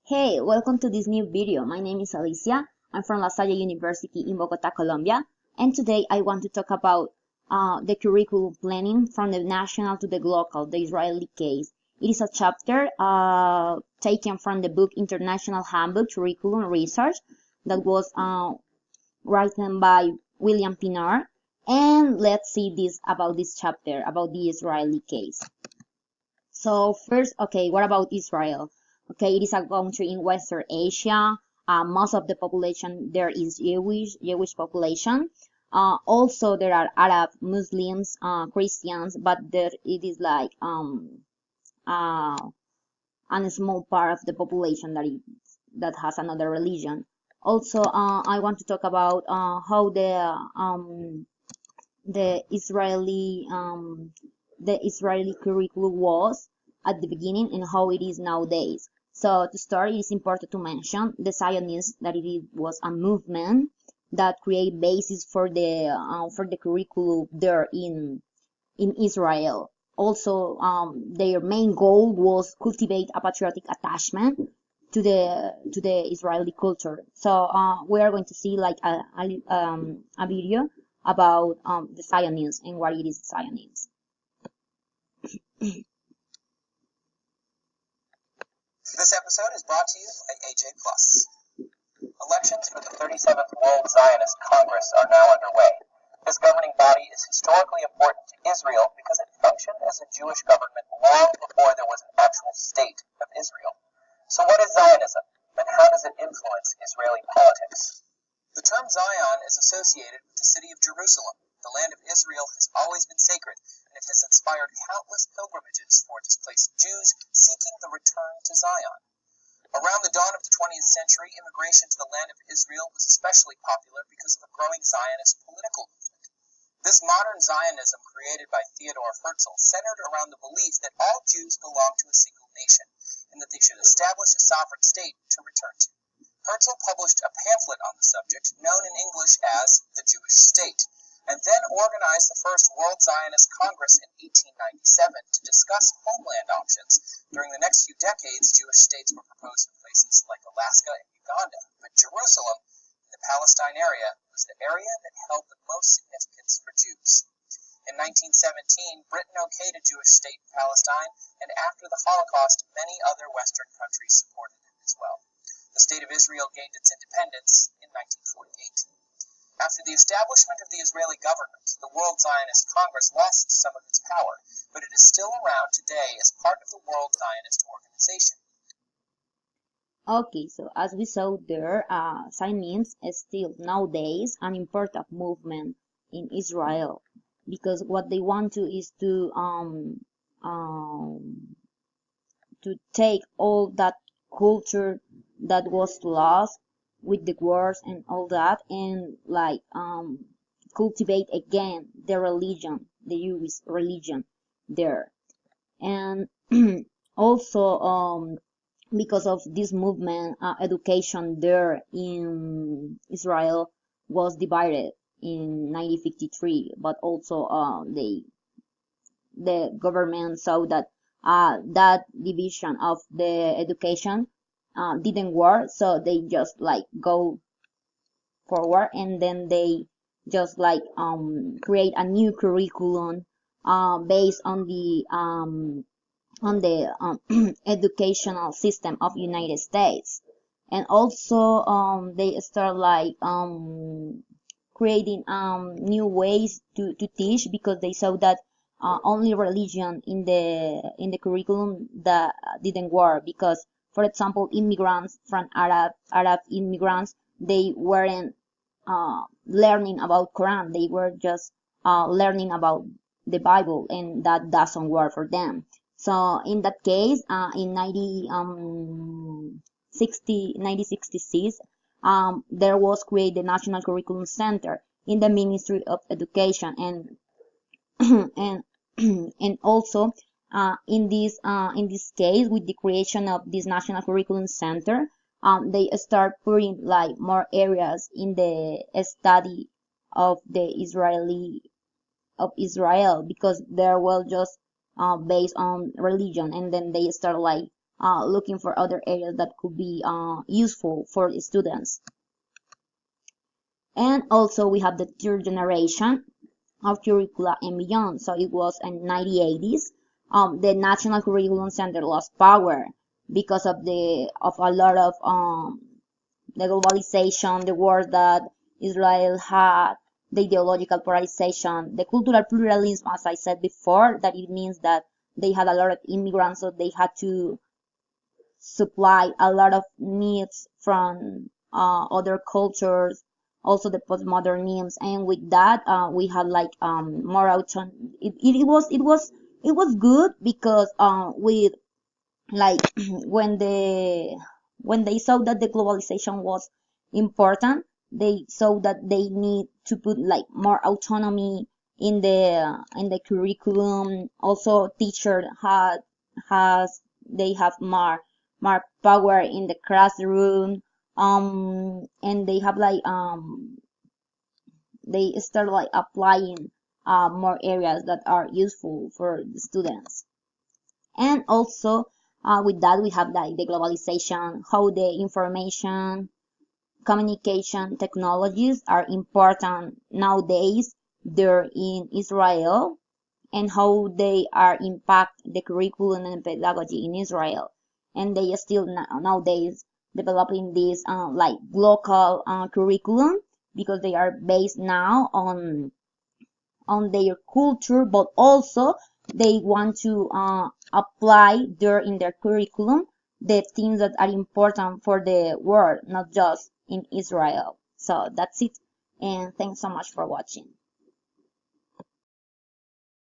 Hey, welcome to this new video. My name is Alicia. I'm from La Salle University in Bogota, Colombia. And today I want to talk about the curriculum planning from the national to the local, the Israeli case. It is a chapter taken from the book International Handbook Curriculum Research that was written by William Pinar. And let's see about this chapter, about the Israeli case. So first, okay, what about Israel? Okay, it is a country in Western Asia. Most of the population there is Jewish population. Also, there are Arab, Muslims, Christians, but there it is like a small part of the population that has another religion. Also, I want to talk about how the Israeli curriculum was at the beginning and how it is nowadays. So to start, it is important to mention the Zionists, that it was a movement that created basis for the curriculum there in Israel. Also, their main goal was cultivate a patriotic attachment to the Israeli culture. So we are going to see like a video about the Zionists and what it is Zionism. This episode is brought to you by AJ Plus. Elections for the 37th World Zionist Congress are now underway. This governing body is historically important to Israel because it functioned as a Jewish government long before there was an actual state of Israel. So what is Zionism, and how does it influence Israeli politics? The term Zion is associated with the city of Jerusalem. The land of Israel has always been sacred, and it has inspired countless pilgrimages for displaced Jews seeking the return to Zion. Around the dawn of the 20th century, immigration to the land of Israel was especially popular because of a growing Zionist political movement. This modern Zionism, created by Theodor Herzl, centered around the belief that all Jews belong to a single nation, and that they should establish a sovereign state to return to. Herzl published a pamphlet on the subject, known in English as The Jewish State, and then organized the first World Zionist Congress in 1897 to discuss homeland options. During the next few decades, Jewish states were proposed in places like Alaska and Uganda, but Jerusalem, in the Palestine area, was the area that held the most significance for Jews. In 1917, Britain okayed a Jewish state in Palestine, and after the Holocaust, many other Western countries supported it as well. The State of Israel gained its independence in 1948. After the establishment of the Israeli government, the World Zionist Congress lost some of its power, but it is still around today as part of the World Zionist Organization. Okay, so as we saw there, Zionism is still nowadays an important movement in Israel, because what they want to is to take all that culture that was lost with the wars and all that, and like cultivate again the religion, the Jewish religion there. And also because of this movement, education there in Israel was divided in 1953, but also the government saw that that division of the education didn't work, so they just like go forward, and then they just like create a new curriculum based on the educational system of United States. And also they start like creating new ways to teach, because they saw that only religion in the curriculum that didn't work, because for example, immigrants from Arab immigrants, they weren't learning about Quran. They were just learning about the Bible, and that doesn't work for them. So in that case, in 1966, there was created the National Curriculum Center in the Ministry of Education, and and also in this case, with the creation of this National Curriculum Center, they start putting like more areas in the study of Israel, because they were just based on religion, and then they start like looking for other areas that could be useful for the students. And also we have the third generation of curricula and beyond. So it was in 1980s. The National Curriculum Center lost power because of a lot of the globalization, the war that Israel had, the ideological polarization, the cultural pluralism, as I said before, that it means that they had a lot of immigrants, so they had to supply a lot of needs from other cultures, also the postmodernism, and with that we had like more autonomy. It was good because with like when they saw that the globalization was important, they saw that they need to put like more autonomy in the curriculum. Also teacher has they have more power in the classroom, and they have like they start like applying more areas that are useful for the students. And also with that we have like the globalization, how the information communication technologies are important nowadays there in Israel, and how they are impact the curriculum and pedagogy in Israel. And they are still nowadays developing this like local curriculum, because they are based now on their culture, but also they want to apply there in their curriculum the things that are important for the world, not just in Israel. So that's it, and thanks so much for watching.